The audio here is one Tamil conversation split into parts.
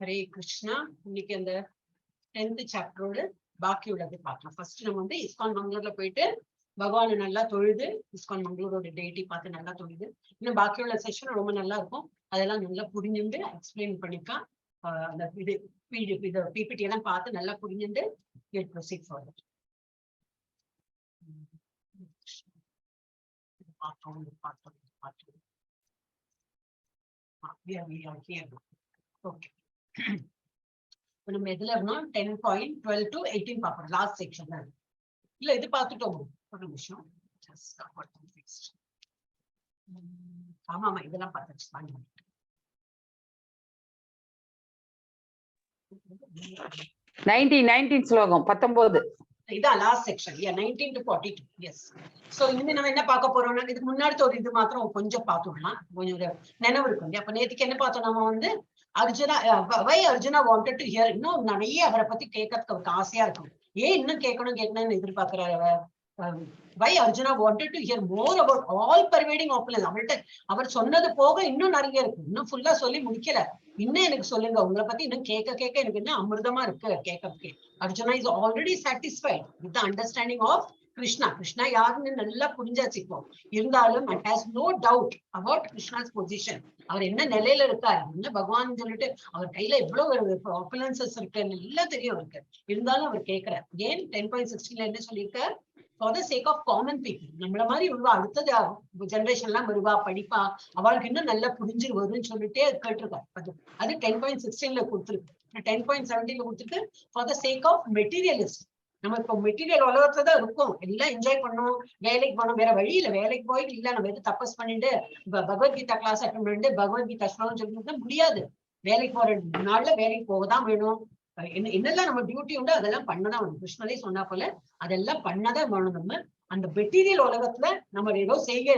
ஹரே கிருஷ்ணா. இன்னைக்கு அந்த 10th சாப்டரோட பாக்கி உள்ளது பார்க்கலாம். ஃபர்ஸ்ட் நம்ம வந்து இஸ்கான் மங்களூர்ல போயிட்டு பகவானை நல்லா தொழுது, இஸ்கான் மங்களூரோட டெய்ட்டி பார்த்து நல்லா தொழுது. இன்னும் பாக்கி உள்ள செஷன் ரொம்ப நல்லா இருக்கும். அதெல்லாம் நல்லா புரிஞ்சுட்டு எக்ஸ்பிளைன் பண்ணிக்கலாம். அந்த இது பிபிடி எல்லாம் பார்த்து நல்லா புரிஞ்சுட்டு ப்ரொசீட் ஃபார்வர்ட். ஓகே, நம்ம எதுல இருந்தோம்? 10.12 to 18 பாப்போம். லாஸ்ட் செக்ஷன் தான் இல்ல, இது பார்த்துட்டோம். ஒரு நிமிஷம், ஆமா ஆமா இதெல்லாம் பார்த்தாச்சு. 19 ஸ்லோகம் 19 இதான் last section. 19 to 42. Yes. So இனிமே நம்ம என்ன பார்க்க போறோம்னா, இதுக்கு முன்னாடி ஒரு இது மாத்திரம் கொஞ்சம் பார்த்துடலாம். கொஞ்சம் நினைவு இருக்கும். அப்ப நேற்றுக்கு என்ன பார்த்தோம்? நம்ம வந்து அர்ஜுனா, வை அர்ஜுனா வாண்டட் டு ஹியர். இன்னும் நிறைய அவரை பத்தி கேட்கறதுக்கு அவருக்கு ஆசையா இருக்கும். ஏன் இன்னும் கேட்கணும்னு எதிர்பார்க்கிறாரு. Why Arjuna wanted to hear more about all pervading opulence. அவர்கிட்ட அவர் சொன்னது போக இன்னும் நிறைய இருக்கு. இன்னும் ஃபுல்லா சொல்லி முடிக்கல. இன்னும் எனக்கு சொல்லுங்க, உங்களை பத்தி இன்னும் கேட்க எனக்கு இன்னும் அமிர்தமா இருக்கு கேட்கறதுக்கு. Arjuna is already satisfied with the understanding of Krishna. Krishna யாருன்னு நல்லா புரிஞ்சாச்சு இப்போ. இருந்தாலும் and has no doubt about Krishna's position. அவர் என்ன நிலையில இருக்காரு, என்ன பகவான் சொல்லிட்டு அவர் கையில எவ்வளவு ஆப்புலன்சஸ் இருக்கு எல்லாம் தெரியும் இருக்கு. இருந்தாலும் அவர் கேட்கிறார். ஏன் 10.16 என்ன சொல்லியிருக்கார்? For the sake of common people. நம்மள மாதிரி வருவா, அடுத்தது ஜெனரேஷன் எல்லாம் வருவா, படிப்பா, அவளுக்கு இன்னும் நல்லா புரிஞ்சு வரும்னு சொல்லிட்டே கேட்டிருக்காரு. அது 10.16 கொடுத்துருக்கு. 10.17 கொடுத்துருக்கு for the sake of materialist. நம்ம இப்போ மெட்டீரியல் உலகத்துல தான் இருக்கும். எல்லாம் என்ஜாய் பண்ணணும், வேலைக்கு போகணும், வேற வழி இல்லை. வேலைக்கு போயிட்டு இல்ல நம்ம எது தபஸ் பண்ணிட்டு பகவத்கீதா கிளாஸ் அட்டன் பண்ணிட்டு பகவத்கீதா ஸ்லோகம் சொல்லிட்டு முடியாது. வேலைக்கு போற நாள்ல வேலைக்கு போகதான் வேணும். என்னெல்லாம் நம்ம டியூட்டி உண்டு அதெல்லாம் பண்ணதான் வேணும். கிருஷ்ணரே சொன்னா போல அதெல்லாம் பண்ணதான் வேணும். நம்ம அந்த மெட்டீரியல் உலகத்துல நம்ம ஏதோ செய்ய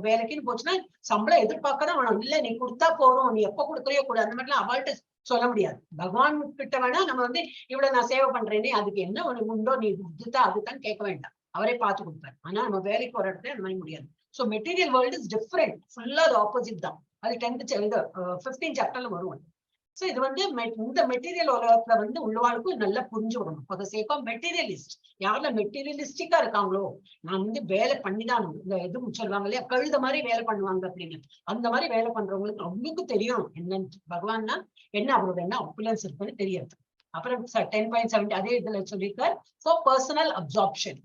வேலைக்குன்னு போச்சுன்னா சம்பளம் எதிர்பார்க்கதான் வேணும். இல்ல நீ கொடுத்தா போறோம், நீ எப்ப கொடுக்கறையோ கூட, அந்த மாதிரிலாம் அவள்கிட்ட சொல்ல முடியாது. பகவான் கிட்ட வேணா நம்ம வந்து இவ்வளவு நான் சேவை பண்றேனே, அதுக்கு என்ன உனக்கு உண்டோ நீ இதுதான் அதுதான் கேட்க வேண்டாம், அவரே பார்த்து கொடுப்பாரு. ஆனா நம்ம வேலைக்கு போற இடத்துல அந்த மாதிரி முடியாது. So material world is different, ஃபுல்லா அது ஆப்போசிட் தான். அது 15th சாப்டர்ல வரும். சோ இது வந்து இந்த மெட்டீரியல் உலகத்துல வந்து உள்ளவாளுக்கும் நல்லா புரிஞ்சு விடணும். For the sake of materialist. யாருல மெட்டீரியலிஸ்டிக்கா இருக்காங்களோ, நான் வந்து வேலை பண்ணிதான் இந்த எதுவும் சொல்லுவாங்க இல்லையா, கழுத மாதிரி வேலை பண்ணுவாங்க அப்படின்னு, அந்த மாதிரி வேலை பண்றவங்களுக்கு அவங்களுக்கு தெரியும் என்னன்னு பகவான்னா என்ன, அவரோட என்ன அப்புலன்ஸ் இருக்குன்னு தெரியாது. அப்புறம் 10.7 அதே இதுல சொல்லியிருக்கார். For personal absorption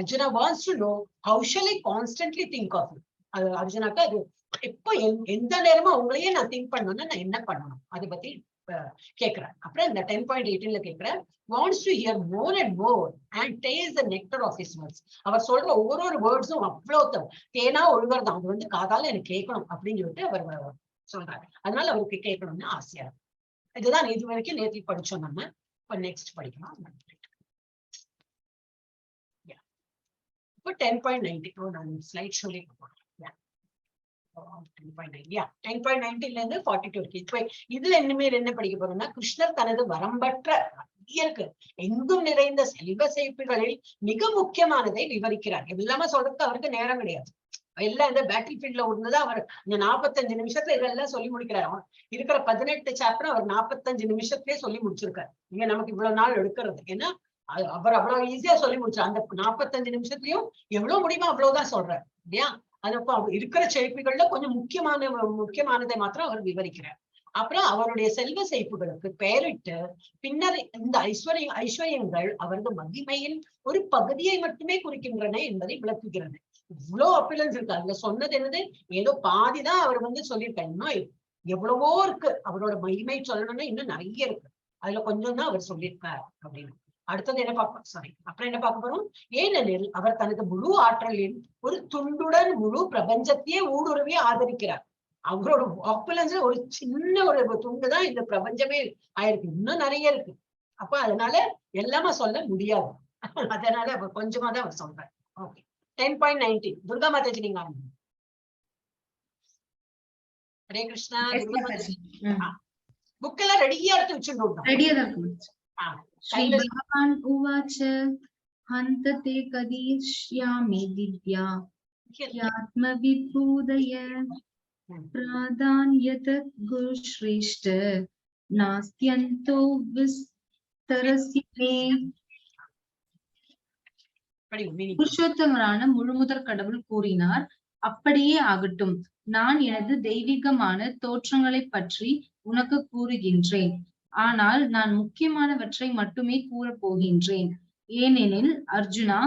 Arjuna wants to know how shall I constantly think of it. அது அர்ஜுனாக்கு அது எப்போ எந்த நேரமும் அவங்களையே நான் திங்க் பண்ணணும்னா நான் என்ன பண்ணணும் அதை பத்தி கேட்கிறேன். அப்புறம் இந்த 10.18 கேட்கிறேன். Wants to hear more and more and taste the nectar of his words. அவர் சொல்ற ஒவ்வொரு வேர்ட்ஸும் அவ்வளவு தேனா ஒழுங்கதான். அது வந்து காதால எனக்கு கேட்கணும் அப்படின்னு சொல்லிட்டு அவர் சொல்றாரு. அதனால அவருக்கு கேட்கணும்னு ஆசையா இருக்கு. இதுதான் இது வரைக்கும் நேற்று படிச்சோம். நம்ம இப்ப நெக்ஸ்ட் படிக்கலாம். இப்போ 10.19 நான் ஸ்லைட் ஷோலே போறேன். 10.19 இருந்து 42 இருக்கு. இப்ப இதுல இனிமேல் என்ன படிக்க போறோம்னா, கிருஷ்ணர் தனது வரம்பற்ற இருக்கு எங்கும் நிறைந்த செல்வ செழிப்புகளில் மிக முக்கியமானதை விவரிக்கிறார். எல்லாமே சொல்றதுக்கு அவருக்கு நேரம் கிடையாது. எல்லாம் இந்த பேட்டில் ஃபீல்ட்ல இருந்தது. அவர் இந்த 45 நிமிஷத்துல இதெல்லாம் சொல்லி முடிக்கிறார். இருக்கிற 18 சாப்டர் அவர் 45 நிமிஷத்துலயே சொல்லி முடிச்சிருக்காரு. இங்க நமக்கு இவ்வளவு நாள் எடுக்கிறது. ஏன்னா அவர் அவ்வளவு ஈஸியா சொல்லி முடிச்சார். அந்த 45 நிமிஷத்துலயும் எவ்வளவு முடியுமோ அவ்வளவுதான் சொல்றாரு இல்லையா. அது அப்ப இருக்கிற செழிப்புகள்ல கொஞ்சம் முக்கியமானதை மாத்திரம் அவர் விவரிக்கிறார். அப்புறம் அவருடைய செல்வ செழிப்புகளுக்கு பெயரிட்டு பின்னர் இந்த ஐஸ்வர்யங்கள் அவரது மகிமையின் ஒரு பகுதியை மட்டுமே குறிக்கின்றன என்பதை விளக்குகிறது. இவ்வளவு அப்பிலன்ஸ் இருக்கு. அதுல சொன்னது என்னது, ஏதோ பாதிதான் அவர் வந்து சொல்லியிருக்காரு. இன்னும் எவ்வளவோ இருக்கு. அவரோட மகிமை சொல்லணும்னா இன்னும் நிறைய இருக்கு. அதுல கொஞ்சம் தான் அவர் சொல்லியிருக்கார் அப்படின்னு. அடுத்தது என்ன பார்ப்போம். அப்புறம் என்ன பார்க்க போறோம்? ஏனெனில் அவர் தனது முழு ஆற்றலின் ஒரு துண்டுடன் முழு பிரபஞ்சத்தையே ஊடுருவி ஆதரிக்கிறார். அவரோட ஆப்புலன்ஸ்ல ஒரு சின்ன ஒரு துண்டுதான் இந்த பிரபஞ்சமே ஆயிருக்கு. இன்னும் நிறைய இருக்கு. அப்ப அதனால எல்லாமே சொல்ல முடியாது. அதனால அவர் கொஞ்சமா தான் அவர் சொல்றாரு. ஓகே, 10.19 துர்கா மாதாஜி நீங்க ஹரே கிருஷ்ணா. புக் எல்லாம் ரெடியா எடுத்து வச்சுருந்தோம். श्री भगवान उवाच हन्ते कदिष्यामि दिव्या ह्यात्मविद्बोधय प्राधान्यत गुरुश्रेष्ठ नास्त्यन्तो विस्तरस्य मे. புருஷோத்தமரான முழுமுதற் கடவுள் கூறினார், அப்படியே ஆகட்டும். நான் எனது தெய்வீகமான தோற்றங்களை பற்றி உனக்கு கூறுகின்றேன். ஆனால் நான் முக்கியமானவற்றை மட்டுமே கூறப் போகின்றேன். ஏனெனில் அர்ஜுனா,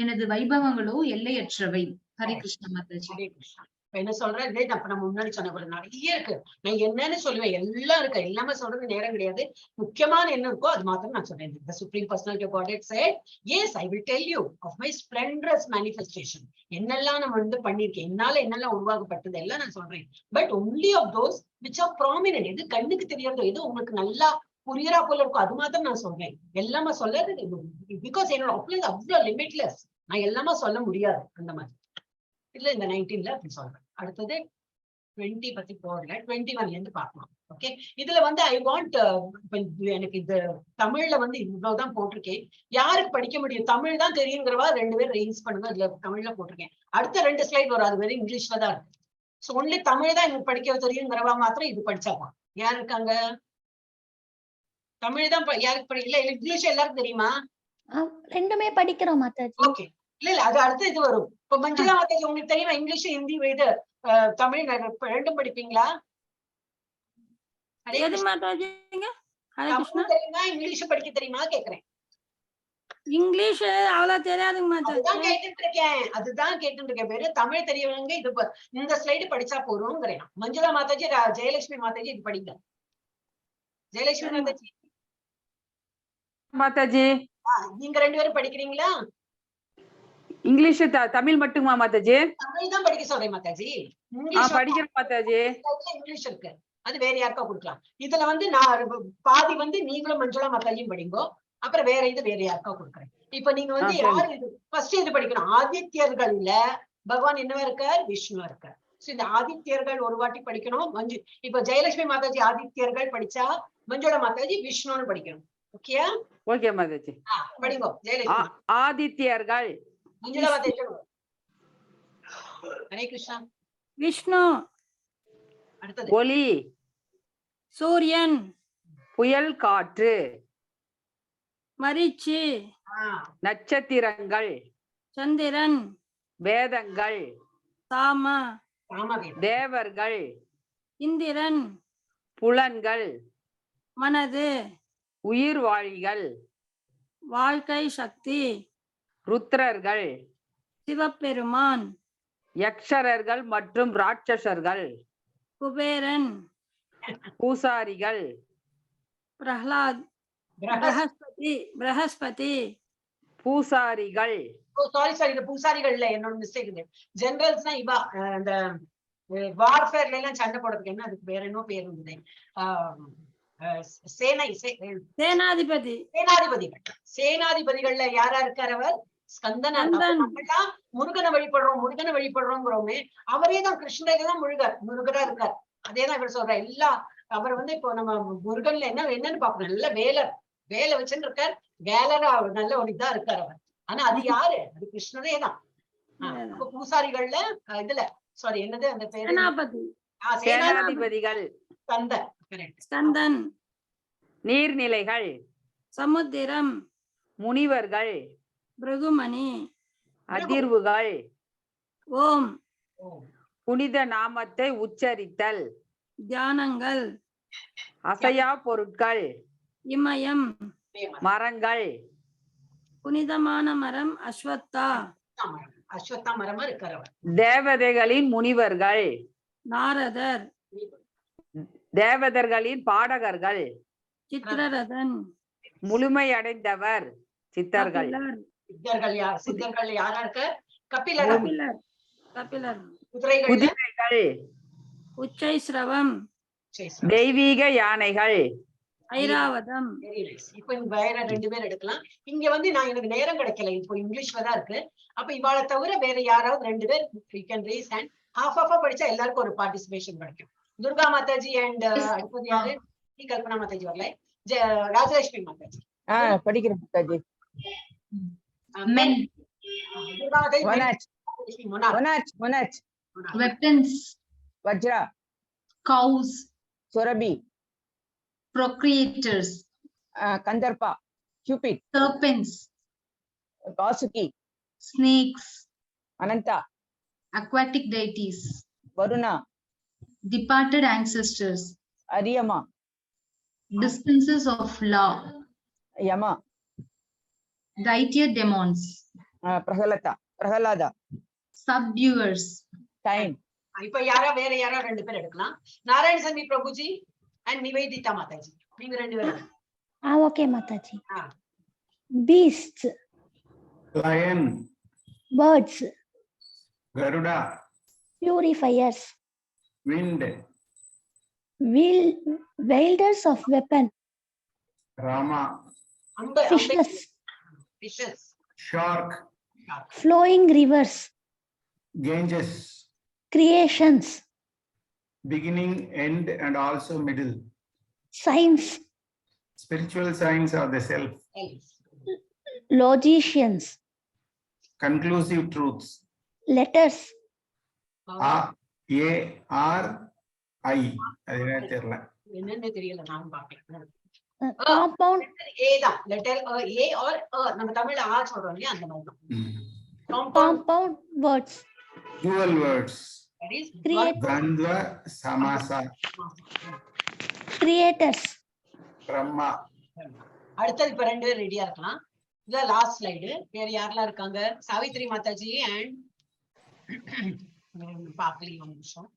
எனது வைபவங்களோ எல்லையற்றவை. ஹரே கிருஷ்ண மாதாஜி. ஹரே கிருஷ்ணா. என்ன சொல்றேன், இதே நம்ம முன்னாடி சொன்ன போல நிறைய இருக்கு. நான் என்னன்னு சொல்லுவேன், எல்லாம் இருக்கு. எல்லாமே சொல்றது நேரம் கிடையாது. முக்கியமான என்ன இருக்கோ அது மாத்திரம் நான் சொல்றேன். The Supreme Personality of Godhead said, yes, I will tell you of my splendorous manifestation. என்னெல்லாம் நம்ம வந்து பண்ணிருக்கேன், என்னால என்னெல்லாம் உருவாக்கப்பட்டது எல்லாம் நான் சொல்றேன். But only of those which are prominent. எது கண்ணுக்கு தெரியறதோ, எது உங்களுக்கு நல்லா புரியறா போல இருக்கும், அது மாத்திரம் நான் சொல்றேன். எல்லாமே சொல்றது பிகாஸ் என்னோட ஒப்பீனியன் அவ்வளவு லிமிட்லெஸ். நான் எல்லாமே சொல்ல முடியாது. அந்த மாதிரி இல்ல இந்த 19ல அப்படி சொல்றேன். அடுத்தது 20 பத்தி போடல, 21ல இருந்து பார்க்கலாம். ஓகே, இதுல வந்து ஐ வாண்ட், எனக்கு இது தமிழ்ல வந்து இவ்வளவுதான் போட்டிருக்கேன். யாருக்கு படிக்க முடியும், தமிழ் தான் தெரியுங்கிறவா 2 பேர் ரெயின்ஸ் பண்ணுங்க. இதுல தமிழ்ல போட்டிருக்கேன். அடுத்த 2 ஸ்லைட் வரும், அது வெறும் இங்கிலீஷ்ல தான் இருக்கு. சோ ஒன்லி தமிழ் தான் எனக்கு படிக்க தெரியுங்கிறவா மாத்திரம் இது படிச்சாக்கலாம். யார் இருக்காங்க? தமிழ் தான் யாருக்கு படிக்கல, இங்கிலீஷ் எல்லாருக்கும் தெரியுமா? ரெண்டுமே படிக்கிறோம் மாதாஜி. ஓகே, இல்ல அது அடுத்து இது வரும். இப்ப மஞ்சுளா மாதாஜி உங்களுக்கு தெரியுமா இங்கிலீஷ், ஹிந்தி, இது தமிழ் ரெண்டும் படிப்பீங்களா? தெரியுமா? இங்கிலீஷ் படிக்க தெரியுமா கேக்குறேன். இங்கிலீஷ் அவ்வளவு தெரியாதுங்க மாதாஜி. அதுதான் கேட்டு இருக்கேன். பேரு தமிழ் தெரியவங்க இது இந்த ஸ்லைடு படிச்சா போறோம்ங்கிறேன். மஞ்சுளா மாதாஜி, ஜெயலட்சுமி மாதாஜி இது படிங்க. ஜெயலட்சுமி மாதாஜி மாதாஜி, நீங்க 2 பேரும் படிக்கிறீங்களா? இங்கிலீஷ் தமிழ் மட்டுமா மாதாஜி? தமிழ் தான் படிக்க சொல்றேன் மாதாஜி. படிக்கிறேன் மாதாஜி. இங்கிலீஷ் இருக்கு, அது வேற யாருக்கா கொடுக்கலாம். இதுல வந்து நான் பாதி வந்து நீங்களும் மஞ்சுளா மாதாஜியும் படிங்கோ, அப்புறம் வேற இது வேற யாருக்கா கொடுக்குறேன். இப்ப நீங்க வந்து யாரு இது ஃபர்ஸ்ட் இது படிக்கணும். ஆதித்யர்கள்ல பகவான் என்னவா இருக்கார்? விஷ்ணுவா இருக்கார். இந்த ஆதித்யர்கள் ஒரு வாட்டி படிக்கணும். இப்ப ஜெயலட்சுமி மாதாஜி ஆதித்யர்கள் படிச்சா, மஞ்சுளா மாதாஜி விஷ்ணுன்னு படிக்கணும். ஓகே ஓகே மாதாஜி, படிங்கோ. ஜெயலட்சுமி ஆதித்யர்கள். மஞ்சுளா மாதாஜி ஹரே கிருஷ்ணா. விஷ்ணு. அடுத்தது ஒளி, சூரியன், புயல் காற்று, மரீச்சி, நட்சத்திரங்கள், சந்திரன், வேதங்கள், சாம, தேவர்கள், இந்திரன், புலன்கள், மனது, உயிர்வாழிகள், வாழ்க்கை சக்தி, ருத்ரர்கள், சிவபெருமான், யக்ஷரர்கள் மற்றும் ராட்சசர்கள், குபேரன், பூசாரிகள், பிரஹ்லாத், பிரகஸ்பதி, பூசாரிகள். சாரி, இந்த பூசாரிகள் இல்ல, என்னோட மிஸ்டேக். இது ஜெனரல்ஸ்னா இவா இந்த வார்ஃபேர்ல எல்லாம் சண்டை போடுறதுக்கு என்ன அதுக்கு வேற என்ன பேர் இருந்தது? சேனாதிபதி. சேனாதிபதிகள்ல யாரா இருக்கார்? அவர் ஸ்கந்தனா. முருகனை வழிபடுறோங்கிறோமே, அவரே தான் கிருஷ்ணரே தான் முருகரா இருக்கார். அதேதான் இவர் சொல்ற எல்லா. அவர் வந்து இப்போ நம்ம முருகன்ல என்னன்னு பாக்கணும். நல்ல வேலை வச்சுன்னு இருக்கார். வேலரா நல்ல ஒரு இதா இருக்கார் அவர். ஆனா அது யாரு? அது கிருஷ்ணரே தான். பூசாரிகள்ல இதுல சாரி என்னது அந்த பேரு? சேனாதிபதிகள். ஸ்கந்தன். நீர்நிலைகள், சமுத்திரம், முனிவர்கள், பிருகுமணி, அதிர்வுகள், ஓம், புனித நாமத்தை உச்சரித்தல், தியானங்கள், அசையா பொருட்கள், இமயம், மரங்கள், புனிதமான மரம் அஸ்வத்தா மரமா இருக்கிறவர், தேவதைகளின் முனிவர்கள், நாரதர், தேவதர்களின் பாடகர்கள், சித்திரரதன், முழுமையடைந்தவர், சித்தர்கள். சித்தர்கள் யாரா இருக்க? கபிலர், குதிரைகள், உச்சை சிரவம், தெய்வீக யானைகள், ஐராவதம். இப்ப வேற 2 பேர் எடுக்கலாம். இங்க வந்து நான் எனக்கு நேரம் கிடைக்கல, இப்போ இங்கிலீஷ்ல தான் இருக்கு. அப்ப இவாளை தவிர வேற யாராவது 2 பேர் you can raise hand. half படிச்சா எல்லாருக்கும் ஒரு பார்ட்டிசிபேஷன் கிடைக்கும். துர்கா மாதாஜி அண்ட் அடுத்தது யாரு? கல்பனா மாதாஜி வரல. ராஜலட்சுமி மாதாஜி படிக்கிறேன் Mataji. Durga Mataji weapons, Vajra, cows, Surabhi, procreators, Kandarpa, Cupid, serpents, Vasuki, snakes, Ananta, aquatic deities, Varuna, departed ancestors, Ariyama, dispensers of law, Yama, righteous demons, Prahalada, subduers. Time. இப்ப வேற யாரா 2 பேர் எடுக்கலாம். நாராயணசாமி பிரபுஜி அண்ட் நிவேதிதா மாதாஜி, நீங்க 2 பேரும். Okay, Mataji. Beasts, Lion, birds, Garuda, purifiers, wind, wielders of weapon, Rama, fishes, shark, flowing rivers, Ganges, creations, beginning, end, and also middle. signs, Spiritual signs of the self, logicians, conclusive truths. letters, A, R, I. அது என்ன தெரியல. என்னன்னு தெரியல, நான் பாப்பேன். compound, A தான், லெட்டர் A or நம்ம தமிழ்ல ஆ சொல்றோம் இல்லையா, அந்த மாதிரி தான். compound words, Dual words. That is Gandhva, Samasa, creators. Brahma. அடுத்தது இப்ப 2 பேர் ரெடியா இருக்கலாம். இத லாஸ்ட் ஸ்லைடு. வேற யாரெல்லாம் இருக்காங்க? சாவித்ரி மாதாஜி அண்ட் பாக்கலி ஒரு நிமிஷம்,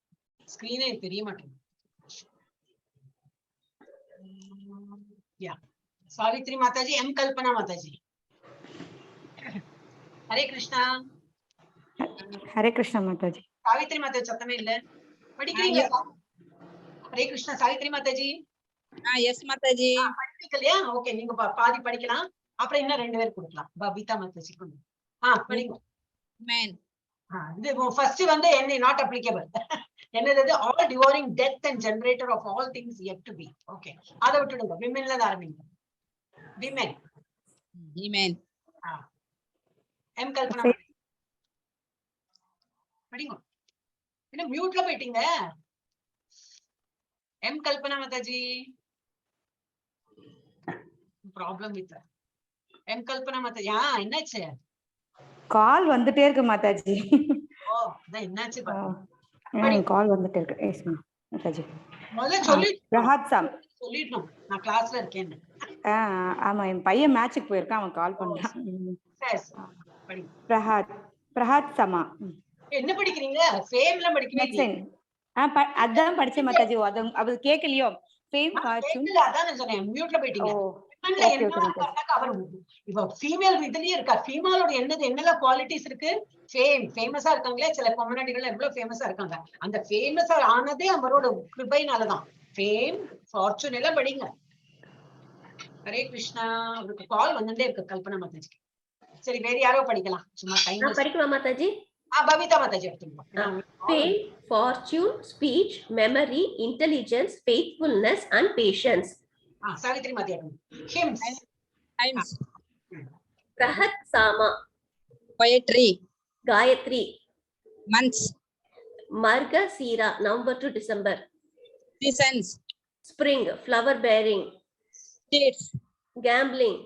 ஸ்கிரீனே தெரிய மாட்டேங்குது. Savitri Mataji, M Kalpana Mataji. Hare Krishna. Hare Krishna Mataji. Savitri Mataji சத்தமே இல்ல, படிக்கிறீங்களா? ஹரே கிருஷ்ணா. சாவித்ரி மாதாஜி. எஸ் மாதாஜி. படிக்கலையா? ஓகே, நீங்க பாதி படிக்கலாம், அப்புறம் இன்னும் 2 பேர் கொடுக்கலாம். பபிதா மாதாஜி படிங்க. இது ஃபர்ஸ்ட் வந்து என்ன நாட் அப்ளிகபிள். என்னது? All devouring death and generator of all things yet to be. Okay, அத விட்டுடுங்க. விமென்ல தான் ஆரம்பிங்க. விமென். எம் கல்பனா படிங்க. என்ன மியூட்ல போயிட்டீங்க? M Kalpana Mataji. Problem with M Kalpana Mataji. என்னாச்சு? கால் வந்துட்டே இருக்கு மாதாஜி. ஓ, என்னாச்சு கால் வந்துட்டே இருக்கு. எஸ் மாதாஜி. முதல்ல சொல்லிடணும் நான் கிளாஸ்ல இருக்கேன்னு. ஆமா, என் பையன் மேட்சுக்கு போயிருக்கான், அவன் கால் பண்றான். பிரஹாத் சமா. என்ன படிக்கிறீங்க? ஃபேம்ல படிக்கிறீங்க? அதான் படிச்சேன் மாதாஜி. அது கேக்கலையோ? Fame fortune. அதான் நான் சொன்னேன், மியூட்ல போயிட்டீங்க. இப்ப ஃபீமேல் இதுலயே இருக்கா. ஃபீமேலோட என்னெல்லாம் குவாலிட்டிஸ் இருக்கு? ஃபேமஸா இருக்காங்களே சில கம்யூனிட்டிகள், எவ்வளவு ஃபேமஸா இருக்காங்க. அந்த ஃபேமஸா ஆனதே அவரோட கிருபைனாலதான். ஃபேம், ஃபார்ச்சூன் எல்லாம் படிங்க. ஹரே கிருஷ்ணா. அவருக்கு கால் வந்துட்டே இருக்கு கல்பனா மாதாஜிக்கு. சரி, வேற யாரோ படிக்கலாம். சும்மா டைம் படிக்கலாம் மாதாஜி. பபிதா மாதாஜி எடுத்துக்கோங்க. Fame, fortune, speech, memory, intelligence, faithfulness and patience. Savitri Mataji. hymns. Prahat Sama. Poetry. Gayatri. Months. Marga Sira, November to December. Seasons. Spring, flower bearing. Dates. Gambling.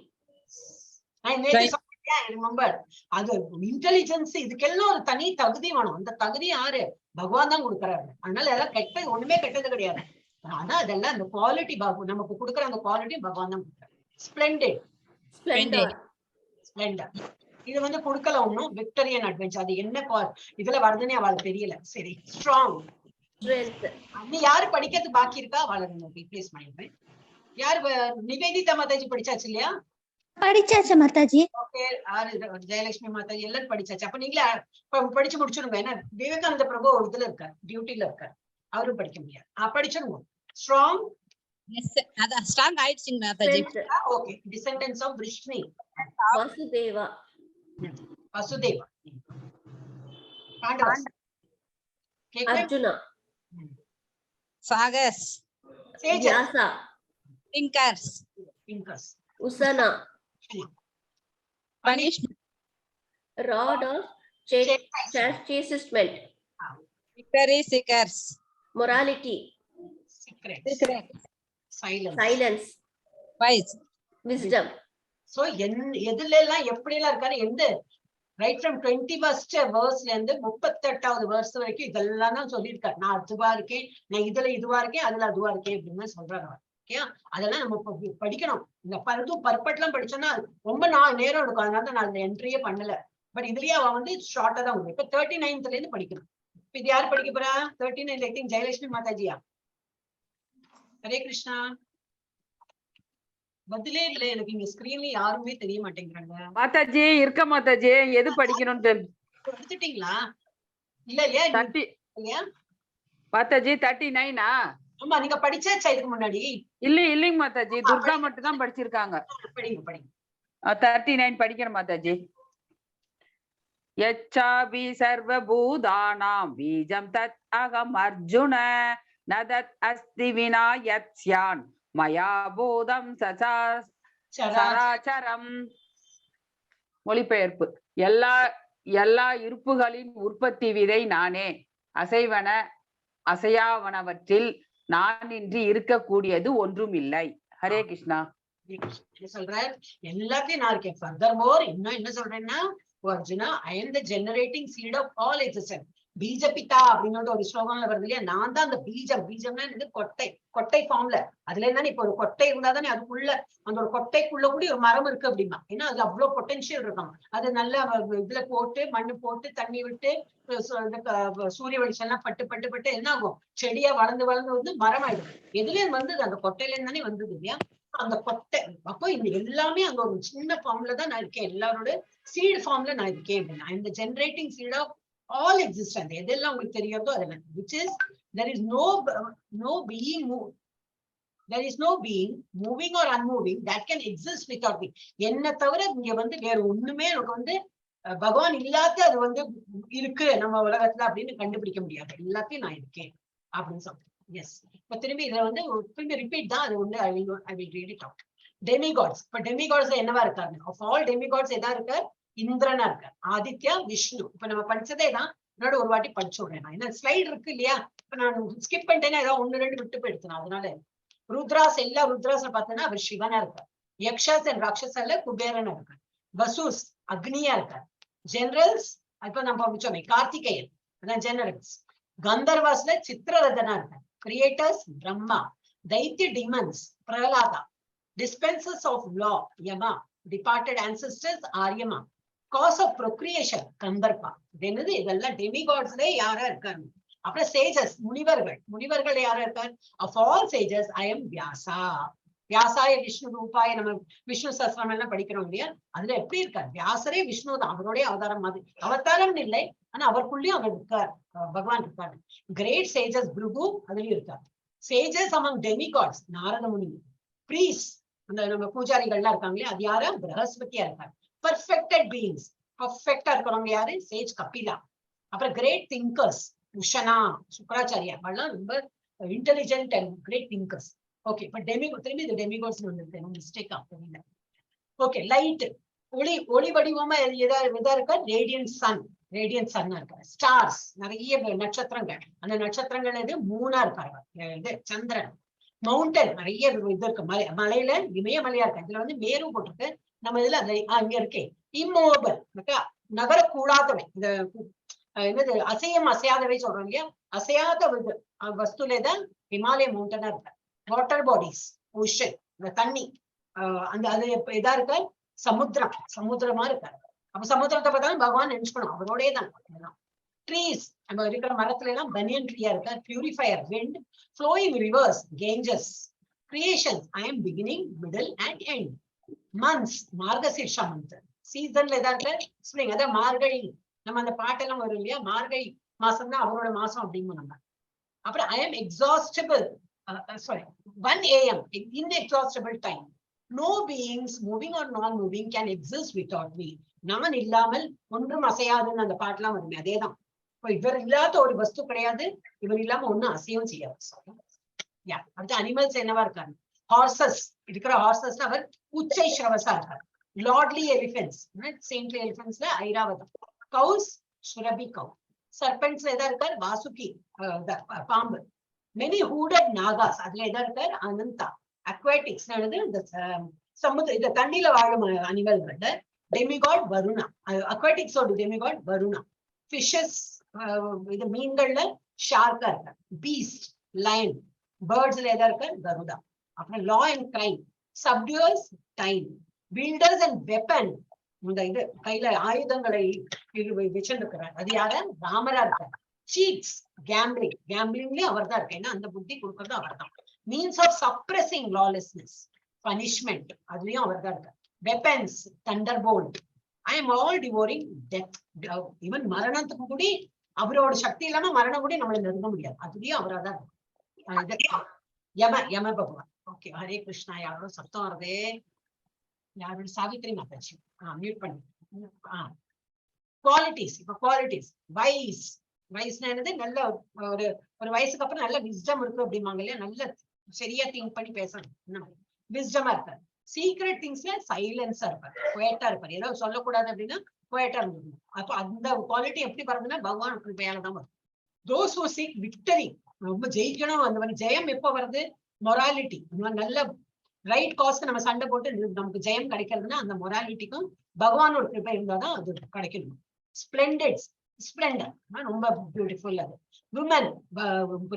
அது இன்டெலிஜென்ஸ், இதுக்கெல்லாம் ஒரு தனி தகுதி வேணும். அந்த தகுதி யாரு? பகவான் தான் கொடுக்கறாரு. அதனால எல்லாம் கெட்டது ஒண்ணுமே கெட்டது கிடையாது. ஆனா அதெல்லாம் அந்த குவாலிட்டி நமக்கு கொடுக்குற அந்த குவாலிட்டி பகவான் தான் கொடுக்குறாரு. ஸ்பிளெண்டர். இது வந்து கொடுக்கல ஒண்ணும். விக்டோரியன் அட்வென்ச்சர், அது என்ன இதுல வருதுன்னு அவளுக்கு தெரியல. சரி, ஸ்ட்ராங். நீ யாரு படிக்கிறது பாக்கி இருக்கா? அவளை ரீப்ளேஸ் பண்ணிடுறேன். யாரு? நிவேதிதா மாதாஜி படிச்சாச்சு இல்லையா? படிச்சாச்சு மாதாஜி. ஓகே, ஜெயலட்சுமி மாதாஜி எல்லாரும் படிச்சாச்சு. அப்ப நீங்களே படிச்சு முடிச்சிடுங்க. ஏன்னா விவேகானந்த பிரபு ஒரு இதுல இருக்காரு, டியூட்டில இருக்காரு, அவரும் படிக்க முடியாது. படிச்சிடுங்க. ஸ்ட்ராங். ஸ்ட்ராங் ஆயிடுச்சுங்க Mataji. Okay, descendants of Vishnu. Vasudeva. Arjuna. Sagas. Vyasa. Thinkers. Usana. Punishment. Rod of chastisement. Victory seekers. Morality. Secret. Silence. silence, wise, wisdom, So எதுல எல்லாம் எப்படி எல்லாம் இருக்காரு எந்த ரைட் ஃப்ரம் 21st verseல இருந்து 38வது verse வரைக்கும் இதெல்லாம் தான் சொல்லியிருக்காரு. நான் அதுவா இருக்கேன், நான் இதுவா இருக்கேன், அதுல அதுவா இருக்கேன் அப்படின்னு சொல்றாரு. ஓகே, அதெல்லாம் நம்ம படிக்கணும். இந்த பர்பட்லாம் படிச்சோம்னா ரொம்ப நேரம் இருக்கும். அதனால நான் அந்த என்ட்ரியே பண்ணல. பட் இதுலயே அவன் வந்து ஷார்ட்டா தான் வரும். இப்ப 39th இருந்து படிக்கணும். இப்ப இது யாரு படிக்க போறா? 39 ஐ திங்க் ஜெயலட்சுமி மாதாஜியா. ஹரே கிருஷ்ணா. பதிலே இல்ல எனக்கு. இங்க ஸ்கிரீன்ல யாருமே தெரிய மாட்டேங்கிறாங்க. மாதாஜி இருக்க மாதாஜி, எது படிக்கணும்னு எடுத்துட்டீங்களா? இல்ல இல்லையா? 30 இல்லையா மாதாஜி 39ஆ? ஆமா, நீங்க படிச்சாச்சா இதுக்கு முன்னாடி? இல்லைங்க மாதாஜி, துர்கா மட்டும் தான் படிச்சிருக்காங்க. படிங்க படிங்க. 39 படிக்கிறேன் மாதாஜி. யச்சாபி சர்வபூதானாம் பீஜம் தத் அகம் அர்ஜுன நதத் அஸ்தி வினா யத்ஸ்யான் மயா பூதம் சராச்சரம். மொழிபெயர்ப்பு. எல்லா இருப்புகளின் உற்பத்தி விதை நானே. அசைவன அசையாவனவற்றில் நான் இன்றி இருக்கக்கூடியது ஒன்றும் இல்லை. ஹரே கிருஷ்ணா. சொல்றார் எல்லாத்தையும் நான் இருக்கேன். ஃபர்தர்மோர் இன்னும் என்ன சொல்றேன்னா, Arjuna, I am the generating seat of all existence. பீஜபிதா அப்படின்னு ஒரு ஸ்லோகம்ல வருது இல்லையா? நான் தான் அந்த பீஜம்னா இது கொட்டை ஃபார்ம்ல. அதுல இருந்தானே இப்ப ஒரு கொட்டை இருந்தாதானே அதுக்குள்ள அந்த ஒரு கொட்டைக்குள்ள கூட ஒரு மரம் இருக்கு அப்படிமா. ஏன்னா அது அவ்வளவு பொட்டன்ஷியல் இருக்கும். அது நல்லா இதுல போட்டு மண்ணு போட்டு தண்ணி விட்டு சூரிய வெளிச்சம் எல்லாம் பட்டு என்ன ஆகும்? செடியா வளர்ந்து வந்து மரம் ஆயிடும். எதுல வந்தது? அந்த கொட்டையில இருந்தானே வந்தது இல்லையா? அந்த கொட்டை. அப்போ இந்த எல்லாமே அங்க ஒரு சின்ன ஃபார்ம்ல தான் நான் இருக்கேன். எல்லாரோட சீட் ஃபார்ம்ல நான் இருக்கேன் அப்படின்னா இந்த generating seat of all existence. எதெல்லாம் உங்களுக்கு தெரியுதோ அதெல்லாம். which is there is no being moving or unmoving that can exist without me. என்ன தவிர இங்க வந்து வேற ஒண்ணுமே எனக்கு வந்து பகவான் இல்லாத அது வந்து இருக்கு நம்ம உலகத்துல அப்படின்னு கண்டுபிடிக்க முடியாது. எல்லாத்தையும் நான் இருக்கேன் அப்படின்னு சொல்றேன். எஸ். இப்ப திரும்பி இதை வந்து திரும்பி ரிப்பீட் தான். அது வந்து I will read it out. Demigods. இப்ப demigods என்னவா இருக்காரு? of all demigods எதா இருக்கார்? இந்திரனா இருக்கார். ஆதித்யா, விஷ்ணு. இப்ப நம்ம படிச்சதே தான். என்னோட ஒரு வாட்டி படிச்சு விடுறேன். ஏன்னா ஸ்லைட் இருக்கு இல்லையா? இப்ப நான் ஸ்கிப் பண்ணிட்டேன்னா ஏதாவது 1-2 விட்டு போயிடுச்சு. அதனால ருத்ராஸ் எல்லா ருத்ராஸ் பார்த்தோன்னா அவர் சிவனா இருக்கார். யக்ஷாஸ் அண்ட் ராட்சசல்ல குபேரனா இருக்கார். வசூஸ் அக்னியா இருக்கார். ஜெனரல்ஸ் இப்ப நம்ம படிச்சோமே கார்த்திகேயன், அதான் ஜெனரல்ஸ். கந்தர்வாஸ்ல சித்திரரதனா இருக்கார். கிரியேட்டர்ஸ் பிரம்மா. தைத்திய demons Prahlada. dispensers of law Yama. departed ancestors Aryama. cause of procreation Kandarpa. என்னது இதெல்லாம் டெமிகாட்ஸ்ல யாரா இருக்காரு? அப்புறம் சேஜஸ் முனிவர்கள் யாரா இருக்காரு? of all sages I am Vyasa. வியாசாய Vishnu ரூபாய. நம்ம விஷ்ணு சஹஸ்ரம் எல்லாம் படிக்கிறோம் இல்லையா? அதுல எப்படி இருக்காரு? வியாசரே விஷ்ணு தான். அவருடைய அவதாரம் மாதிரி. அவதாரம் இல்லை, ஆனா அவருக்குள்ளயும் அவர் இருக்கார். பகவான் இருக்காரு. கிரேட் சேஜஸ் பிருகு அதுலயும் இருக்காரு. சேஜஸ் among demigods நாரத முனி. பிரீஸ் அந்த நம்ம பூஜாரிகள்லாம் இருக்காங்களே அது யாரு? பிரகஸ்பதியா இருக்காரு. பர்ஃபெக்டட் பீயிங்ஸ் பர்ஃபெக்டா இருக்கிறவங்க யாரு? சேஜ் கபிலா. அப்புறம் கிரேட் திங்கர்ஸ் உஷனா, சுக்கராச்சாரியா. அவெல்லாம் ரொம்ப intelligent and great thinkers. Okay, இப்ப திரும்பி இது டெமிகாட்ஸ் வந்துருக்கு. மிஸ்டேக் ஆகுது. ஓகே, லைட் ஒளி வடிவமா எதா இருக்கா? ரேடியன்ட் சன்னா இருக்காரு. ஸ்டார்ஸ் நிறைய நட்சத்திரங்கள். அந்த நட்சத்திரங்கள் எது? மூணா இருக்காரு. இது சந்திரன். மவுண்டன் நிறைய இது இருக்கு. மலையில இமயமலையா இருக்கு. இதுல வந்து மேரும் போட்டிருக்கு. நம்ம இதுல அங்க இருக்கே இம்மோபல் நகரக்கூடாதவை. இந்த என்னது அசையாதவை சொல்றோம் இல்லையா? அசையாத வஸ்துலதான் ஹிமாலய மவுண்டனா இருக்க. வாட்டர் பாடிஸ் ஓஷன், இந்த தண்ணி. அந்த அது இதா இருக்க சமுத்திரமா இருக்காரு. அப்ப சமுத்திரத்தை பார்த்தாலும் பகவான் நினைச்சுக்கணும். அவரோடய தான். ட்ரீஸ் நம்ம இருக்கிற மரத்துல எல்லாம் பனியன் ட்ரீயா இருக்க. Purifier wind. Flowing rivers Ganges. Creation I am beginning middle and end. Months Margashirsha month. சீசன்ல ஏதாவது ஸ்ப்ரிங், அதாவது மார்கழி. நம்ம அந்த பாட்டெல்லாம் வரும் இல்லையா? மார்கழி மாசம் தான் அவரோட மாசம் அப்படிங்கும் நம்ம. அப்புறம் I am exhaustible. Sorry 1 AM inexhaustible time. No beings moving or non-moving can exist without me. நான் இல்லாமல் ஒன்றும் அசையாதுன்னு அந்த பாட்டெல்லாம் வருமே, அதேதான். இப்போ இவர் இல்லாத ஒரு வஸ்து கிடையாது. இவர் இல்லாம ஒன்னும் அசையும் செய்யாது. அடுத்த அனிமல்ஸ் என்னவா இருக்காரு? ஹார்சஸ் இருக்கிற. ஹார்சஸ் அவர் உச்சை ஸ்ரவசா இருக்காரு. லார்ட்லி எலிபென்ட்ஸ், செயின்ட்லி எலிபென்ட்ஸ்ல ஐராவதம். கவுஸ் சுரபி கவு. சர்பென்ட்ஸ்ல எதா இருக்காரு? வாசுகி பாம்பு. மெனி ஹூடட் நாகாஸ், அதுல எதா இருக்காரு? அனந்தா. அக்வாட்டிக்ஸ் இந்த இந்த தண்ணியில வாழும் அனிமல்கள்ல டெமிகாட் வருணா. அக்வாட்டிக்ஸோட டெமிகாட் வருணா. ஃபிஷஸ் இது மீன்கள்ல ஷார்க்கா இருக்க. Beast line. பேர்ட்ஸ்ல எதா இருக்க கருடா. அப்புறம் law and crime. Subduers time. Builders and weapon. இந்த இது கையில ஆயுதங்களை வச்சிருக்கிறார். அது யார? ராமரா இருக்கார். Seeds gambling. கேம்பிளிங்லயும் அவர் தான் இருக்கு. ஏன்னா அந்த புத்தி கொடுக்கறது அவர் தான். Means of suppressing lawlessness. Punishment அதுலயும் அவர் தான் இருக்கார். Weapons thunderbolt. I am all devouring death. Even மரணத்துக்கு கூட அவரோட சக்தி இல்லாம மரணம் கூட நம்மளை நெருங்க முடியாது. அதுலயும் அவரா தான் இருக்கு. யம பகவான். ஓகே, ஹரே கிருஷ்ணா. யாரோட சத்தம் வருதே? யாரோட? சாவித்ரி மாதாஜி. மியூட் பண்ணி. குவாலிட்டிஸ். இப்ப குவாலிட்டிஸ். வைஸ். வயசுனா என்னது? நல்ல ஒரு வயசுக்கு அப்புறம் நல்ல விஸ்டம் இருக்கு அப்படிம்பாங்க இல்லையா? நல்ல சரியா திங்க் பண்ணி பேசணும். விஸ்டமா இருப்பாரு. சீக்ரெட் திங்ஸ்ல சைலன்ஸா இருப்பாரு. குவைட்டா இருப்பாரு. ஏதோ சொல்லக்கூடாது அப்படின்னா குவைட்டா இருந்துக்கணும். அப்ப அந்த குவாலிட்டி எப்படி வருதுன்னா பகவான் கிருபையால தான் வரும். தோஸ் ஹூ சீக் விக்டரி, ரொம்ப ஜெயிக்கணும். அந்த மாதிரி ஜெயம் எப்ப வருது? மொராலிட்டி. நல்ல ரைட் காஸ்க்கு நம்ம சண்டை போட்டு நமக்கு ஜெயம் கிடைக்கிறதுன்னா அந்த மொராலிட்டிக்கும் பகவானோட கிருபை இருந்தாதான் அது கிடைக்கணும். ஸ்பிளெண்டட். ஸ்பிளெண்டர் ரொம்ப பியூட்டிஃபுல். அது விமன்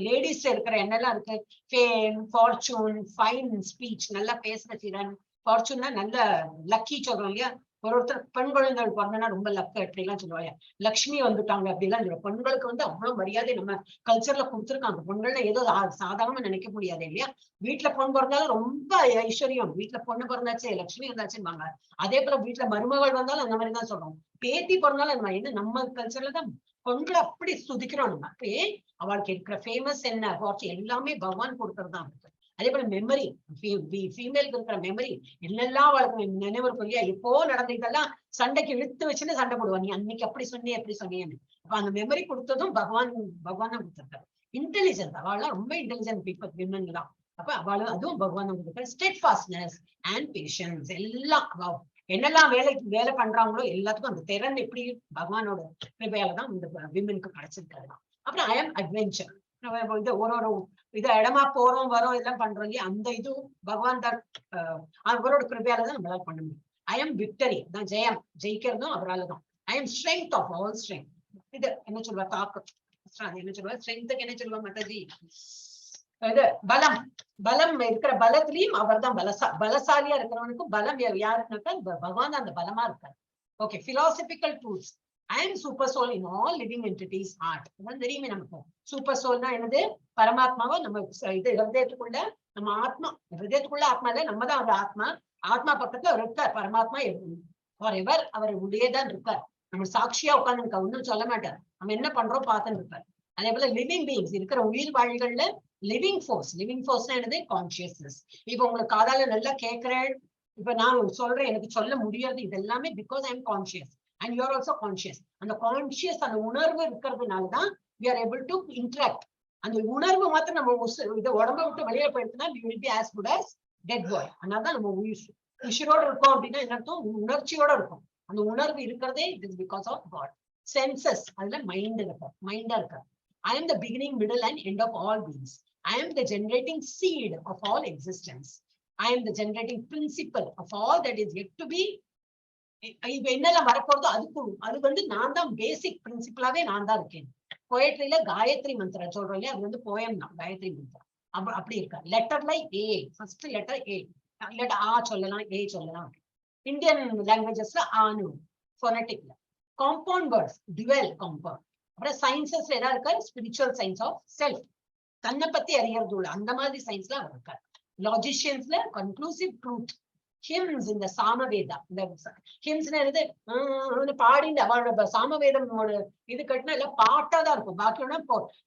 லேடிஸ் இருக்கிற என்னெல்லாம் இருக்கு? ஃபேம், ஃபார்ச்சூன், ஃபைன் ஸ்பீச், நல்லா பேசுற திறன். ஃபார்ச்சூன்னா நல்ல லக்கி சொல்றோம் இல்லையா? ஒருத்தர் பெண் குழந்தைகள் பிறந்தனா ரொம்ப லக்கு அப்படிலாம் சொல்லுவாங்க. லக்ஷ்மி வந்துட்டாங்க அப்படிலாம் சொல்லுவோம். பெண்களுக்கு அவ்வளவு மரியாதை நம்ம கல்ச்சர்ல கொடுத்துருக்காங்க. பெண்கள்ல ஏதோ சாதாரணமா நினைக்க முடியாது இல்லையா? வீட்டுல பொண்ணு பிறந்தாலும் ரொம்ப ஐஸ்வர்யம். வீட்டுல பொண்ணு பிறந்தாச்சே லட்சுமி வந்தாச்சுப்பாங்க. அதே போல வீட்டுல மருமகள் வந்தாலும் அந்த மாதிரி தான் சொல்றோம். பேத்தி பிறந்தாலும் என்ன நம்ம கல்ச்சர்ல தான் பெண்களை அப்படி சுதிக்கிறோம். நம்ம அப்பயே அவளுக்கு இருக்கிற ஃபேமஸ் என்ன எல்லாமே பகவான் கொடுக்கறதுதான் இருக்கு. அதே போல மெமரி. ஃபீமேலுக்கு இருக்கிற மெமரி என்னெல்லாம் அவளுக்கு நினைவு இருக்கும் இல்லையா? இப்போ நடந்த இதெல்லாம் சண்டைக்கு இழுத்து வச்சுன்னு சண்டை போடுவாங்க. நீ அன்னைக்கு அப்படி சொன்னே எப்படி சொன்னேன்னு. அப்ப அந்த மெமரி கொடுத்ததும் பகவான் தான் கொடுத்திருக்காரு. இன்டெலிஜென்ட். அவள்லாம் ரொம்ப இன்டெலிஜென்ட் பீப்புள் விமன் தான். அப்ப அவளும் அதுவும் பகவான் தான் கொடுத்திருக்காரு. Steadfastness and patience. எல்லாம் என்னெல்லாம் வேலை பண்றாங்களோ எல்லாத்துக்கும் அந்த திறன் எப்படி பகவானோட கிருபையாலதான் இந்த விமனுக்கு கிடைச்சிருக்காரு. அப்புறம் ஐ எம் அட்வென்ச்சர். இது ஒரு இது இடமா போறோம் வரோம் எல்லாம் பண்றோம் இல்லையா? அந்த இது பகவான் தான் அவரோட கிருபையாலதான் நம்மளால பண்ண முடியும். ஐ எம் விக்டரி தான். ஜெயம் ஜெயிக்கிறதும் அவரால் தான். I am strength of all strength. இது என்ன சொல்லுவா? தாக்கு. என்ன சொல்லுவா? ஸ்ட்ரென்த்துக்கு என்ன சொல்லுவா மாதாஜி? இது பலம். பலம் இருக்கிற பலத்திலையும் அவர் தான் பலசாலியா இருக்கிறவனுக்கும் பலம் யாருன்னாக்கா பகவான் அந்த பலமா இருக்காரு. Okay, philosophical truths. I am super soul in all living entities heart. அதான் தெரியுமே நமக்கு. சூப்பர் சோல்னா என்னது? பரமாத்மாவை நம்ம இது ஹிருதயத்துக்குள்ள நம்ம ஆத்மா. ஹிருதயத்துக்குள்ள ஆத்மா இல்ல, நம்ம தான் அந்த ஆத்மா. ஆத்மா பக்கத்துல இருக்கார் பரமாத்மா. ஃபாரெவர் அவர் உள்ளேதான் இருக்கார். நம்ம சாட்சியா உட்கார்ந்து இருக்க ஒன்னும் சொல்ல மாட்டார். நம்ம என்ன பண்றோம் பார்த்துன்னு இருப்பார். அதே போல லிவிங் பீயிங்ஸ் இருக்கிற உயிர் வாழ்கள்ல லிவிங் ஃபோர்ஸ். லிவிங் ஃபோர்ஸ்னா என்னது? கான்சியஸ்னஸ். இப்ப உங்களுக்கு காதால நல்லா கேட்கிறேன். இப்ப நான் சொல்றேன், எனக்கு சொல்ல முடியாது. இது எல்லாமே because I am conscious. And you are also conscious. அந்த கான்சியஸ் அந்த உணர்வு இருக்கிறதுனாலதான் we are able to interact. அந்த உணர்வு மாத்திரம் நம்ம இதை உடம்ப விட்டு வெளியே போயிடுச்சுன்னா we will be as good as dead boy. அதனாலதான் நம்ம உயிரோட இருக்கோம் அப்படின்னா என்ன அர்த்தம்? உணர்ச்சியோட இருக்கும். அந்த உணர்வு இருக்கிறதே it is because of God. Senses, அதுல மைண்டா இருக்காரு. I am the beginning, middle and end of all beings. I am the generating seed of all existence. I am the generating principle of all that is yet to be. இப்ப என்னெல்லாம் வரப்போறதோ அது நான் தான் பேசிக் பிரின்சிபலாவே நான் தான் இருக்கேன். போயட்ரியில காயத்ரி மந்திரம் சொல்றோம் இல்லையா? அது போயம் தான் காயத்ரி மந்திரம். அப்படி இருக்கா. லெட்டர்ல ஏ, ஃபர்ஸ்ட் லெட்டர் ஏ. இல்லாட்ட ஆ சொல்லலாம், ஏ சொல்லலாம். இந்தியன் லாங்குவேஜஸ்ல ஆனு போனட்டிக்ல. Compound words, dual compound. அப்புறம் சயின்சஸ்ல ஏதாவது இருக்கா? ஸ்பிரிச்சுவல் சயின்ஸ் ஆஃப் செல்ஃப், தன்னை பத்தி அறியறது உள்ள அந்த மாதிரி சயின்ஸ்ல அவர் இருக்காரு. லாஜிஷியன்ஸ்ல கன்க்ளூசிவ் ட்ரூத். ஹிம்ஸ் இந்த சாமவேதா. இந்த ஹிம்ஸ் பாடிந்து அவளோட சாமவேதம் இது கட்டினா எல்லாம் பாட்டா தான் இருக்கும். பாக்கியோட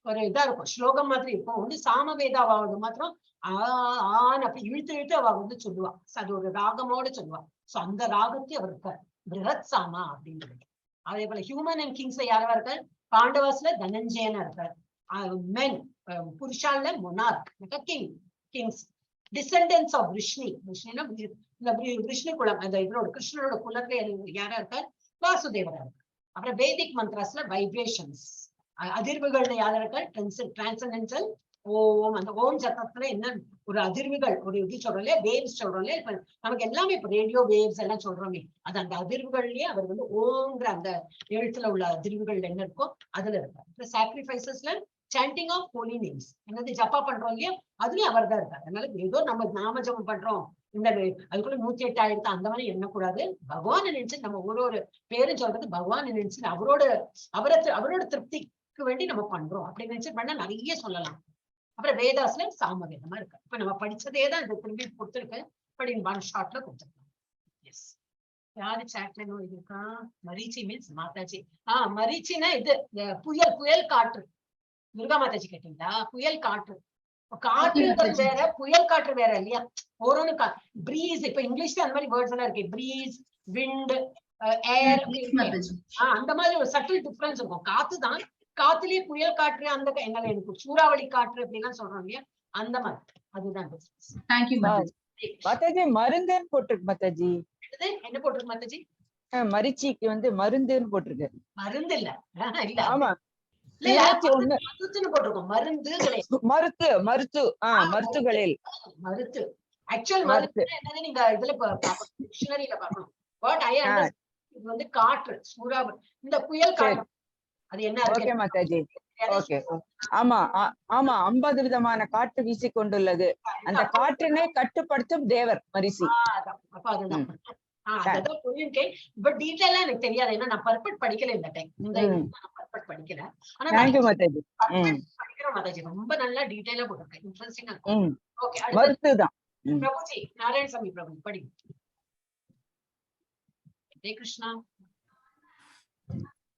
ஒரு இதா இருக்கும், ஸ்லோகம் மாதிரி இருக்கும். சாமவேதா அவளோட மாத்திரம் ஆன்னு அப்படி இழுத்து அவ சொல்லுவா. அது ஒரு ராகமோட சொல்லுவா. சோ அந்த ராகத்தை அவர் இருக்கார். பிருஹத் சாமா அப்படின்றது. அதே போல ஹியூமன் அண்ட் கிங்ஸ்ல யாரா இருக்கார்? பாண்டவாஸ்ல தனஞ்சயனா இருக்கார். மென் புருஷால monarch kings. Descendants of Vishnu. விஷ்ணுனா விஷ்ணு குலம். அந்த இதோட கிருஷ்ணனோட குலத்துல யாரா இருக்கார்? வாசுதேவரா இருக்கார். அப்புறம் வேதிக் மந்த்ராஸ்ல வைப்ரேஷன்ஸ், அதிர்வுகள்ல யாரா இருக்கார்? டிரான்சென்டென்டல் ஓம். அந்த ஓம் சத்தத்துல என்ன ஒரு அதிர்வுகள், ஒரு இது சொல்றோம் இல்லையா, வேவ்ஸ் சொல்றோம் இல்லையா, இப்ப நமக்கு எல்லாமே இப்ப ரேடியோ வேவ்ஸ் எல்லாம் சொல்றோமே, அது அந்த அதிர்வுகள்லயே அவர் வந்து ஓங்கிற அந்த எழுத்துல உள்ள அதிர்வுகள் என்ன இருக்கோ அதுல இருக்காரு. சாக்ரிஃபைசஸ்ல சாண்டிங் ஆஃப் ஹோலி நேம்ஸ், என்னது ஜப்பா பண்றோம் இல்லையா, அதுலயும் அவர் தான் இருக்காரு. அதனால ஏதோ நம்ம நாம ஜபம் பண்றோம் இந்த அதுக்குள்ள 108,000 அந்த மாதிரி எண்ணக்கூடாது. பகவான் நினைச்சு நம்ம ஒரு பேரும் சொல்றது பகவான் நினைச்சு அவரோட திருப்திக்கு வேண்டி நம்ம பண்றோம் அப்படின்னு நினைச்சு பண்ணா நிறைய சொல்லலாம். அப்புறம் வேதாஸ்ல சாமவேதமா இருக்கு. இப்ப நம்ம படிச்சதே தான் இந்த திரும்பி கொடுத்துருக்கு, பட் இன் ஒன் ஷாட்ல கொடுத்துருக்கோம். எஸ், யாரு சாட்ல இருக்கா? மரீச்சி மீன்ஸ் மாதாஜி. மரீச்சின்னா இது புயல் காற்று. துர்கா மாதாஜி கேட்டீங்களா? புயல் காற்று, காற்றுகள் வேற புயல் காற்று வேற இல்லையா? ஒரு பிரீஸ், இப்ப இங்கிலீஷ்ல அந்த மாதிரி வேர்ட்ஸ் எல்லாம் இருக்கு. பிரீஸ், விண்ட், ஏர், அந்த மாதிரி ஒரு சட்டில் டிஃபரன்ஸ் இருக்கும். காத்துதான், காத்துலயே புயல் காற்று, அந்த என்னால எனக்கு சூறாவளி காற்று அப்படிலாம் சொல்றோம் இல்லையா, அந்த மாதிரி அதுதான். மாதாஜி மருந்துன்னு போட்டிருக்கு மாதாஜி. என்ன போட்டிருக்கு மாதாஜி? மரிச்சிக்கு வந்து மருந்துன்னு போட்டிருக்கு. மருந்து இல்ல. ஆமா, போட்டிருக்கோம். மருத்துகளில் மருத்து. ஆக்சுவல் மருத்து என்னது நீங்க இதுல டிக்ஷனரியில பார்க்கணும். பட் ஐ அண்டர்ஸ்டாண்ட் இது வந்து காற்று, சூறாவளி, இந்த புயல் காற்று அது என்ன இருக்கு? Okay Mataji, okay. ஆமா ஆமா, 50 விதமான காற்று வீசி கொண்டுள்ளது. அந்த காற்றினை கட்டுப்படுத்தும் தேவர் மரிசி. அப்ப அதுதான் அதான் புரியுங்க. பட் டீடைலா எனக்கு தெரியாது, ஏன்னா நான் பர்ஃபெக்ட் படிக்கல இந்த டைம். இந்த பர்ஃபெக்ட் படிக்கல, ஆனா படிக்கிறோம் மாதாஜி. ரொம்ப நல்லா டீடைலா போட்டிருக்கேன், இன்ட்ரெஸ்டிங்கா இருக்கும். ஓகே, மருத்துதான். பிரபுஜி, நாராயணசாமி பிரபு படி. ஹரே கிருஷ்ணா.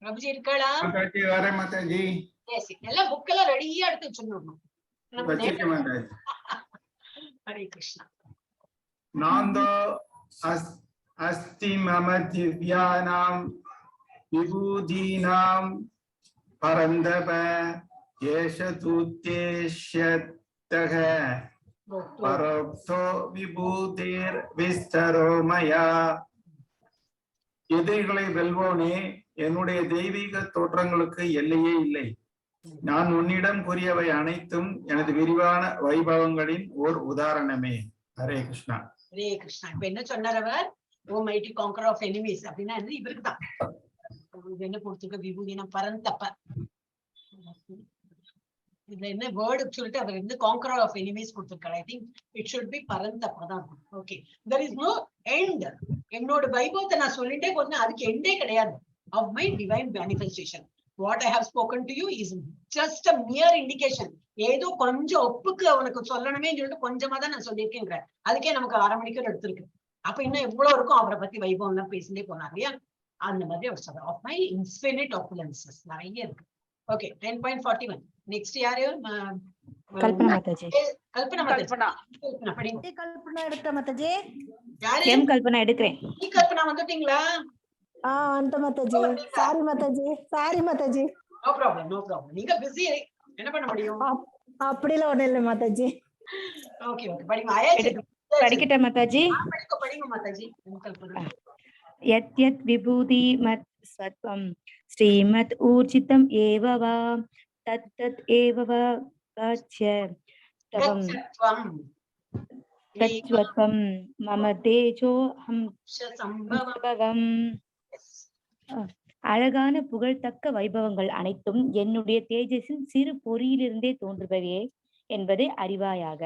பிரபுஜி இருக்காளா? மாதாஜி வரே மாதாஜி. எஸ், எல்லாம் புக் எல்லாம் ரெடியா எடுத்து வச்சிடணும். ஹரே கிருஷ்ணா. நாந்தோ அஸ்தி மம திவ்யானாம் விபூதீனாம் பரந்தப ஏஷ தூத்யேஷ்யதக பரோக்தோ விபூதிர் விஸ்தரோ மயா. எதிரிகளை வெல்வோனே, என்னுடைய தெய்வீக தோற்றங்களுக்கு எல்லையே இல்லை. நான் உன்னிடம் கூறியவை அனைத்தும் எனது விரிவான வைபவங்களின் ஓர் உதாரணமே. ஹரே கிருஷ்ணா. ஹரே கிருஷ்ணா. இப்ப என்ன சொன்னார் அவர்? O mighty conquer of enemies அப்படின்னா இவருக்கு தான் என்ன கொடுத்துருக்க? விபூதினா பரந்தப்ப. இதுல என்ன வேர்டு சொல்லிட்டு அவர் வந்து காங்கரர் ஆஃப் எனிமீஸ் கொடுத்திருக்காரு. I think it should be Parantapa தான். Okay, there is no end. என்னோட வைபவத்தை நான் சொல்லிட்டே போறேன், அதுக்கு எண்டே கிடையாது. of my divine manifestation, what I have spoken to you is just a mere indication. ஏதோ கொஞ்சம் ஒப்புக்கு அவனுக்கு சொல்லணுமே சொல்லிட்டு கொஞ்சமா தான் நான் சொல்லியிருக்கேன். அதுக்கே நமக்கு 1/2 மணிக்கூர் எடுத்திருக்கு. அப்ப இன்னும் எவ்வளவு இருக்கும் அவரை பத்தி வைபவம் எல்லாம் பேசிட்டே போனார் இல்லையா, அந்த மாதிரி அவர் சொல்றார். ஆஃப் மை இன்ஃபினிட் ஆப்புலன்சஸ் நிறைய இருக்கு. ஓகே, 10.41. நெக்ஸ்ட் யாரு? கல்பனா மாதாஜி. கல்பனா மாதாஜி. கல்பனா எடுத்த மாதாஜி. யாரு? எம் கல்பனா எடுக்கிறேன். நீ கல்பனா வந்துட்டீங்களா? அந்த Mataji. Sorry Mataji, sorry Mataji. No problem, no problem. நீங்க பிஸி, என்ன பண்ண முடியும்? அப்படிலாம் ஒண்ணு இல்ல மாதாஜி. ஓகே ஓகே, படிங்க. ஆயாச்சு படிக்கட்ட மாதாஜி. படிங்க மாதாஜி. கல்பனா. யத் யத் விபூதி மத் சத்வம் ஸ்ரீமத் ஊர்ஜிதம் ஏவ வா தத் தத் ஏவ வா காச்ய தவம் தத்வத்வம் மம தேஜோ ஹம் சம்பவம். அழகான புகழ்தக்க வைபவங்கள் அனைத்தும் என்னுடைய தேஜஸின் சிறு பொறியிலிருந்தே தோன்றுபவே என்பதை அறிவாயாக.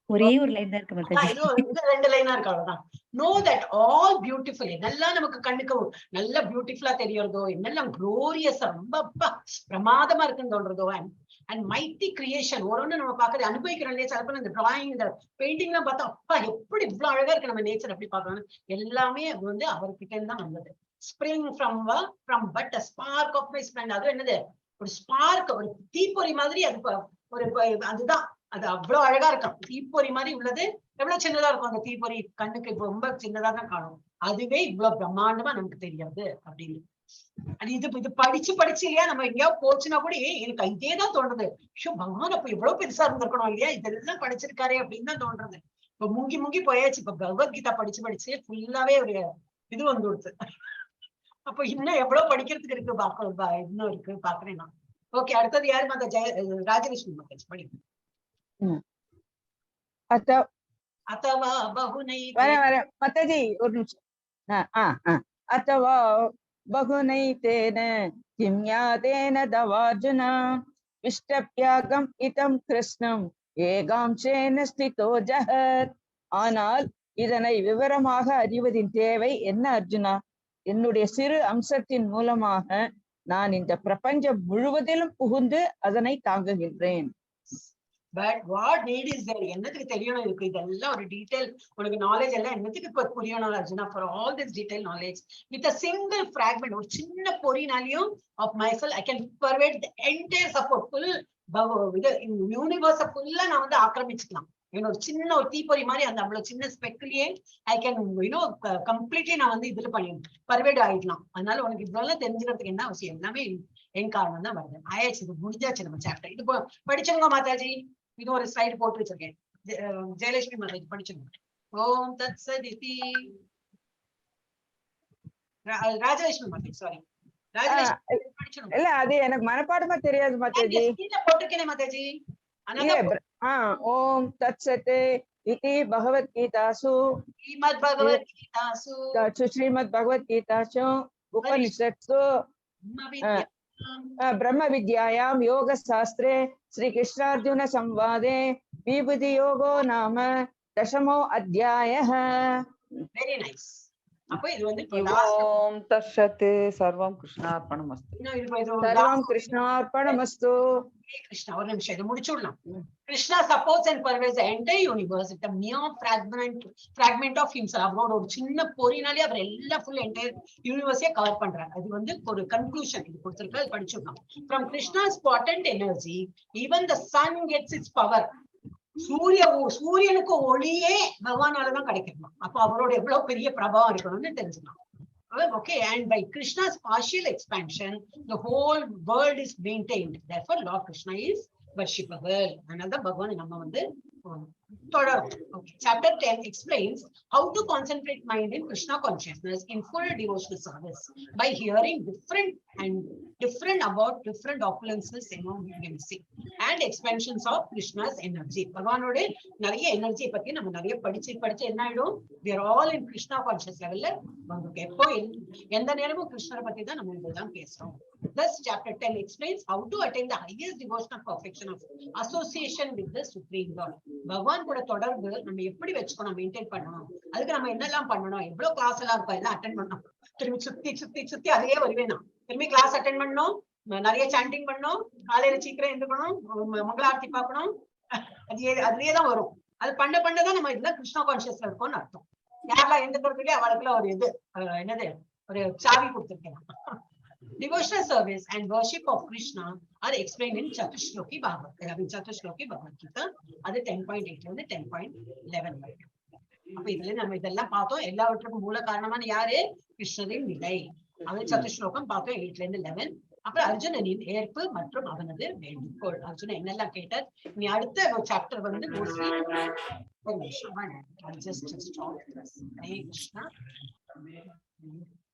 ஒரே ஒரு லைன் தான் இருக்கு. 2 லைனா இருக்கு, அவ்வளவுதான். Know that all beautifully, நல்லா நமக்கு கண்ணுக்கு நல்ல பியூட்டிஃபுல்லா தெரியறதோ, என்னெல்லாம் குளோரியஸா ரொம்ப பிரமாதமா இருக்குன்னு தோன்றதோ, அண்ட் மைட்டி கிரியேஷன் ஒன்னு நம்ம பாக்குறது அனுபவிக்கிறோம் இல்லையா. சில பேர் இந்த டிராயிங், இந்த பெயிண்டிங் எல்லாம் பார்த்தா அப்பா எப்படி இவ்வளவு அழகா இருக்கு நம்ம நேச்சர் எப்படி பாக்குறோம். எல்லாமே வந்து அவர்கிட்ட இருந்து தான் வந்தது. Spring from but a spark of my splendor. அது என்னது? ஒரு ஸ்பார்க், ஒரு தீப்பொறி மாதிரி. அது ஒரு அதுதான், அது அவ்வளவு அழகா இருக்கும். தீப்பொறி மாதிரி உள்ளது. எவ்வளவு சின்னதா இருக்கும் அந்த தீப்பொறி, கண்ணுக்கு இப்ப ரொம்ப சின்னதா தான் காணும். அதுவே இவ்வளவு பிரம்மாண்டமா நமக்கு தெரியாது அப்படின்னு. அது இது படிச்சு இல்லையா, நம்ம எங்கேயாவது போச்சுன்னா கூட எனக்கு இதேதான் தோன்றது. பகவான் அப்ப இவ்வளவு பெருசா இருந்திருக்கணும் இல்லையா, இதெல்லாம் படிச்சிருக்காரு அப்படின்னு தான் தோன்றது. இப்ப முங்கி போயாச்சு. இப்ப பகவத்கீதா படிச்சு ஃபுல்லாவே ஒரு இது வந்து கொடுத்து. அப்ப இன்னும் எவ்வளவு படிக்கிறதுக்கு இருக்கு, இன்னும் இருக்கு பாக்குறேன் நான். ஓகே, அடுத்தது யாரு மாதா? ராஜலட்சுமி மாதாஜி படிங்க. அத்தவா பகுனை மாதாஜி ஒரு நிமிஷம். அத்தவா பகுனைதேன கிம் யாதேன தவார்ஜுனா விஷ்டப்யாகம் இதம் கிருஷ்ணம் ஏகாம்சேன ஸ்திதோ ஜஹத். ஆனால் இதனை விவரமாக அறிவதின் தேவை என்ன அர்ஜுனா? என்னுடைய சிறு அம்சத்தின் மூலமாக நான் இந்த பிரபஞ்சம் முழுவதிலும் புகுந்து அதனை தாங்குகின்றேன். But what need is there? என்னத்துக்கு தெரியணும் இருக்கு? இதெல்லாம் ஒரு டீடைல் உனக்கு நாலேஜ் எல்லாம் என்னத்துக்கு இப்ப புரியணும் Arjuna? For all this detailed knowledge with a single fragment, ஒரு சின்ன பொறினாலையும் of myself I can pervade the entire support full universe ஃபுல்லா நான் வந்து ஆக்கிரமிச்சுக்கலாம். ஒரு சின்ன ஒரு தீப்பொறி மாதிரி அந்த அவ்வளவு சின்ன ஸ்பெக்லயே ஐ கேன் கம்ப்ளீட்லி நான் வந்து இதுல பர்வேட் ஆயிடலாம். அதனால உனக்கு இதெல்லாம் தெரிஞ்சுக்கிறதுக்கு என்ன அவசியம்? எல்லாமே என் காரணம் தான் வருது. ஆயாச்சு, இது முடிஞ்சாச்சு நம்ம சாப்டர். இது படிச்சவங்க மாதாஜி, இது ஒரு ஸ்லைடு போட்டு வச்சிருக்கேன். ஜெயலட்சுமி மாதாஜி படிச்சவங்க. ஓம் தத் சதிதி. ராஜலட்சுமி மாதாஜி, சாரி இல்ல, அது எனக்கு மனப்பாடமா தெரியாது மாதாஜி. போட்டிருக்கேனே மாதாஜி. ஓம் தத் சத் இதி பகவத்கீதாசு ஸ்ரீமத் பகவத்கீதாசு உபனிஷத்சு ब्रह्म विद्यायां योग शास्त्रे श्री कृष्णार्जुन संवादे विभूति योगो नाम 10मो अध्यायः. Very nice. அப்ப இது வந்து ஓம் தத்சத் சர்வம் கிருஷ்ணார்ப்பணமஸ்து. சர்வம் கிருஷ்ணார்ப்பணமஸ்து. கிருஷ்ணா, ஒரு நிமிஷம் இதை முடிச்சுடலாம். Krishna supports and pervades the entire universe with a mere fragment of himself. அவரோட ஒரு சின்ன பொறினாலே அவர் எல்லா ஃபுல் என்டையர் யூனிவர்ஸே கவர் பண்றாரு. அது வந்து ஒரு கன்க்ளூஷன் இது கொடுத்திருக்கு, அது படிச்சுடலாம். From Krishna's potent energy, even the sun gets its power. சூரியனுக்கு ஒளியே பகவானாலதான் கிடைக்கணும். அப்ப அவரோட எவ்வளவு பெரிய பிரபாவம் இருக்கணும்னு தெரிஞ்சுக்கலாம். Okay, and by Krishna's partial expansion, the whole world is maintained. Therefore, Lord Krishna is worshipable. Another Bhagavan nama vandu தொடரும். Okay, chapter 10 explains how to concentrate mind in Krishna consciousness in full devotional service by hearing different about different opulences and expansions of Krishna's energy. பகவானோட நிறைய எனர்ஜி பத்தி நம்ம நிறைய படிச்சு என்ன ஆயிடும்? we are all in Krishna conscious level. எப்போ எந்த நேரமும் கிருஷ்ணரை பத்தி தான் நம்ம இதெல்லாம் பேசுறோம். Thus, chapter 10 explains how to attain the highest devotional perfection of association with the Supreme Lord. பகவான் கூட தொடர்பு நம்ம எப்படி வச்சுக்கணும், மெயின்டைன் பண்ணணும், அதுக்கு நம்ம என்னெல்லாம் பண்ணணும், எவ்வளவு கிளாஸ் எல்லாம் இருக்கும் எல்லாம் அட்டென்ட் பண்ணணும். திரும்பி சுத்தி அதே வருவேன் நான். திரும்பி கிளாஸ் அட்டென்ட் பண்ணணும், நிறைய சாண்டிங் பண்ணணும், காலையில சீக்கிரம் எழுந்துக்கணும், மங்களாரத்தி பார்க்கணும், அதுலயேதான் வரும். அது பண்ணதான் நம்ம இதுல கிருஷ்ணா கான்சியஸ்ல இருக்கோம்னு அர்த்தம். யாரெல்லாம் எழுந்துக்கிறதுக்கே அவளுக்குள்ள ஒரு இது என்னது ஒரு சாவி கொடுத்திருக்கேன். Devotional service and worship of Krishna are explained in Chatushloki Bhagavad Gita. அது 10.8 இருந்து 10.11 வரைக்கும். அப்ப இதுல நம்ம இதெல்லாம் பார்த்தோம். எல்லாவற்றுக்கும் மூல காரணமான யாரு? கிருஷ்ணரின் நிலை. அது சதுஸ்லோகம் பார்த்தோம் 8 இருந்து 11. அப்புறம் அர்ஜுனனின் ஏற்பு மற்றும் அவனது வேண்டுகோள். அர்ஜுனன் என்னெல்லாம் கேட்டார். நீ அடுத்த சாப்டர் வந்து Krishna.